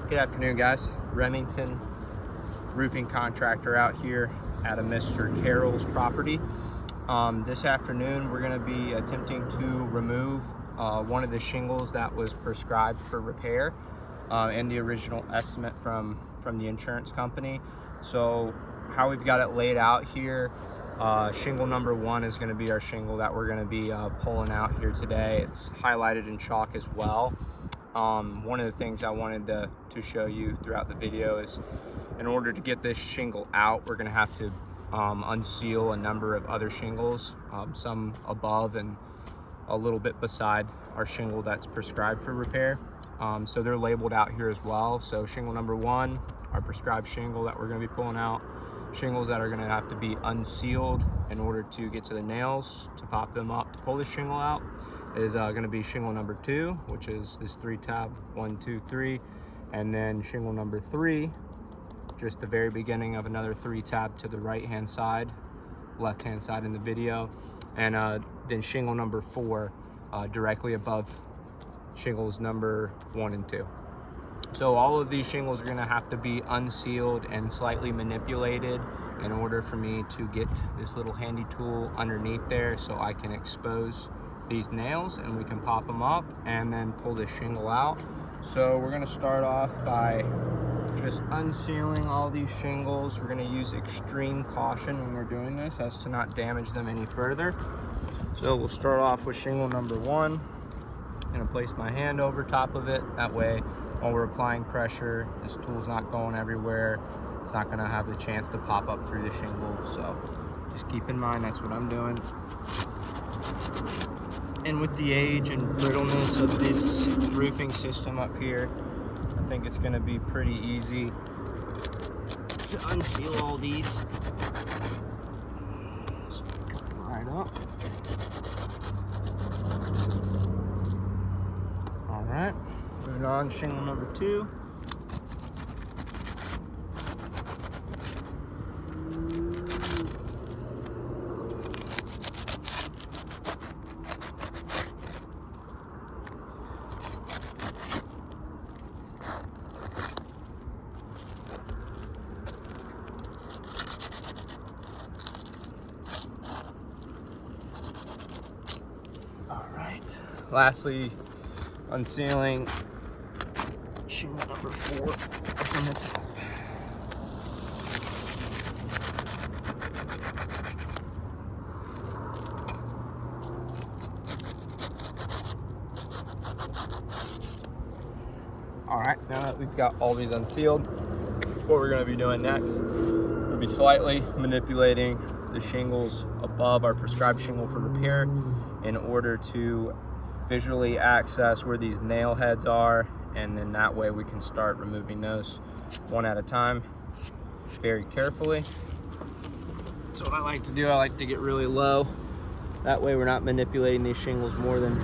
Good afternoon, guys. Remington roofing contractor out here at a Mr. Carroll's property. This afternoon we're going to be attempting to remove one of the shingles that was prescribed for repair and the original estimate from the insurance company. So how we've got it laid out here, shingle number 1 is going to be our shingle that we're going to be pulling out here today. It's highlighted in chalk as well. One of the things I wanted to show you throughout the video is, in order to get this shingle out, we're going to have to unseal a number of other shingles, some above and a little bit beside our shingle that's prescribed for repair. So they're labeled out here as well. So shingle number 1, our prescribed shingle that we're going to be pulling out. Shingles that are going to have to be unsealed in order to get to the nails to pop them up to pull the shingle out is going to be shingle number 2, which is this 3-tab 1, 2, 3, and then shingle number 3, just the very beginning of another 3-tab to the right hand side, left hand side in the video, and then shingle number 4 directly above shingles number 1 and 2. So all of these shingles are going to have to be unsealed and slightly manipulated in order for me to get this little handy tool underneath there so I can expose these nails and we can pop them up and then pull this shingle out. So we're going to start off by just unsealing all these shingles. We're going to use extreme caution when we're doing this as to not damage them any further. So we'll start off with shingle number 1. I'm going to place my hand over top of it. That way, while we're applying pressure, this tool's not going everywhere. It's not going to have the chance to pop up through the shingle. So just keep in mind that's what I'm doing. And with the age and brittleness of this roofing system up here, I think it's going to be pretty easy to unseal all these. So right up. All right, moving on, shingle number 2. Lastly, unsealing shingle number 4 from the top. All right, now that we've got all these unsealed, what we're going to be doing next, we'll be slightly manipulating the shingles above our prescribed shingle for repair in order to visually access where these nail heads are, and then that way we can start removing those one at a time very carefully. So what I like to do, I like to get really low. That way we're not manipulating these shingles more than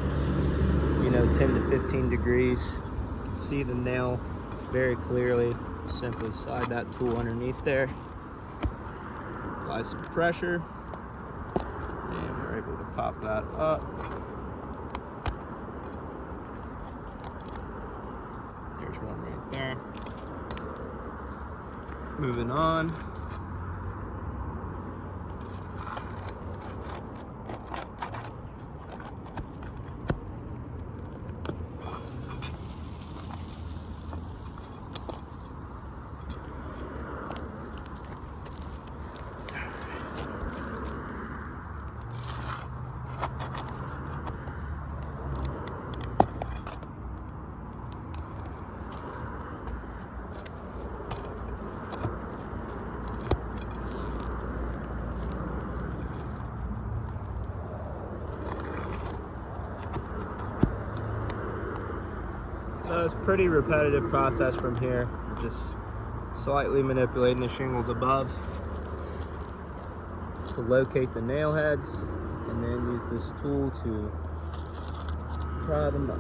10 to 15 degrees. You can see the nail very clearly. Simply slide that tool underneath there, apply some pressure, and we're able to pop that up. There's one right there. Moving on. So it's a pretty repetitive process from here, just slightly manipulating the shingles above to locate the nail heads, and then use this tool to pry them up.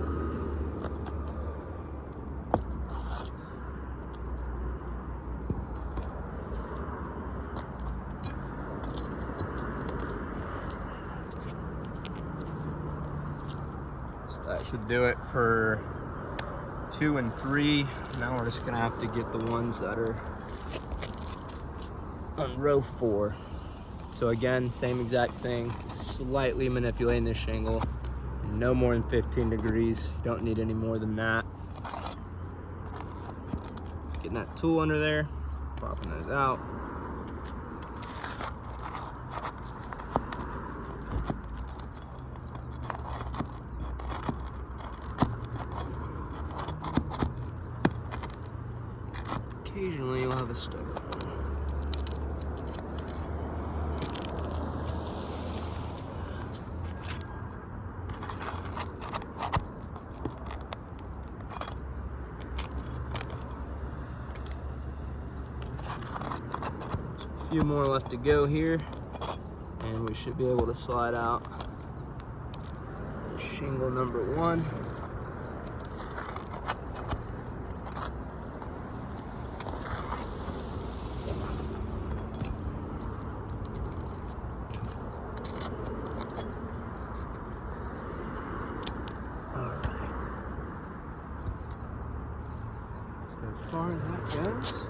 That should do it for 2 and 3. Now we're just gonna have to get the ones that are on row 4. So again, same exact thing, slightly manipulating the shingle, no more than 15 degrees. You don't need any more than that. Getting that tool under there, popping those out. Occasionally you'll have a stubborn one. A few more left to go here, and we should be able to slide out shingle number 1. As far as that goes,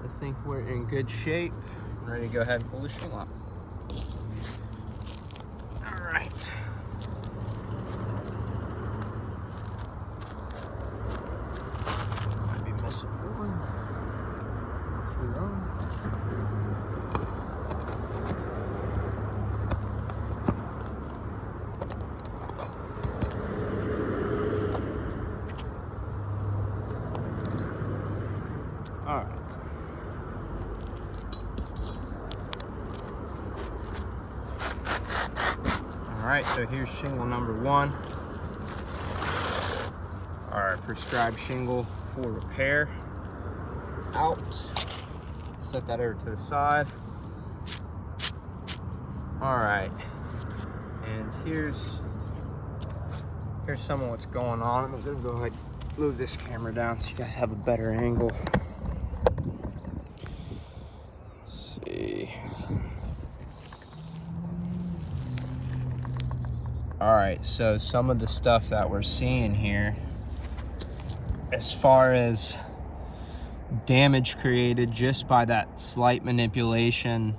I think we're in good shape. I'm ready to go ahead and pull the shingle out. All right. Might be missing one. All right. All right, so here's shingle number 1. Our prescribed shingle for repair. Out. Set that over to the side. All right, and here's some of what's going on. I'm gonna go ahead and move this camera down so you guys have a better angle. Let's see. All right, so some of the stuff that we're seeing here, as far as damage created just by that slight manipulation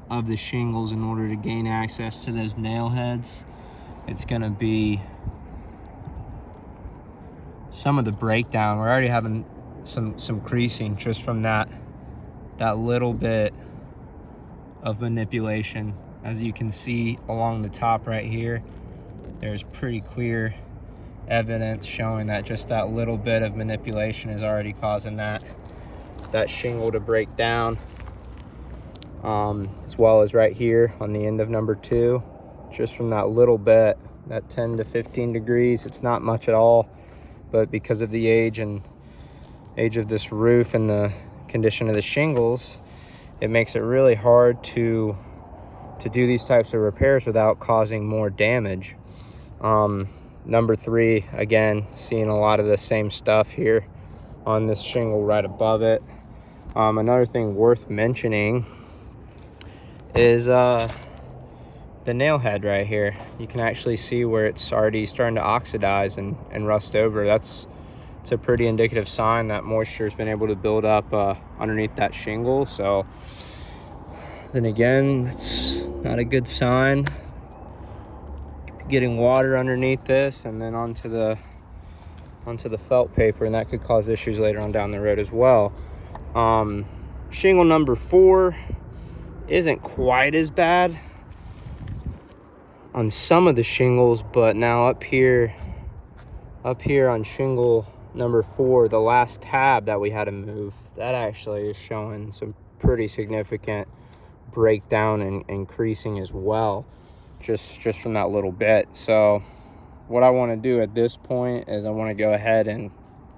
of the shingles in order to gain access to those nail heads, it's gonna be some of the breakdown. We're already having some creasing just from that little bit of manipulation. As you can see along the top right here, there's pretty clear evidence showing that just that little bit of manipulation is already causing that shingle to break down. As well as right here on the end of number 2, just from that little bit, that 10 to 15 degrees, it's not much at all, but because of the age of this roof and the condition of the shingles, it makes it really hard to do these types of repairs without causing more damage. Number 3, again, seeing a lot of the same stuff here on this shingle right above it. Another thing worth mentioning is the nail head right here. You can actually see where it's already starting to oxidize and rust over. It's a pretty indicative sign that moisture has been able to build up underneath that shingle. So then again, it's not a good sign. Getting water underneath this and then onto the felt paper, and that could cause issues later on down the road as well. Shingle number 4 isn't quite as bad on some of the shingles, but now up here on shingle number 4, the last tab that we had to move, that actually is showing some pretty significant breakdown and creasing as well, just from that little bit. So what I want to do at this point is I want to go ahead and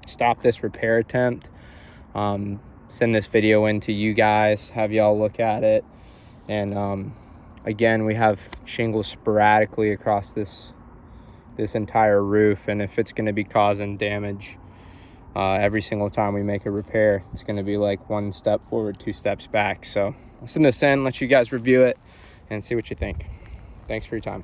stop this repair attempt, send this video in to you guys, have y'all look at it, and again, we have shingles sporadically across this entire roof, and if it's going to be causing damage every single time we make a repair, it's going to be like 1 step forward, 2 steps back. So I'll send this in, let you guys review it and see what you think. Thanks for your time.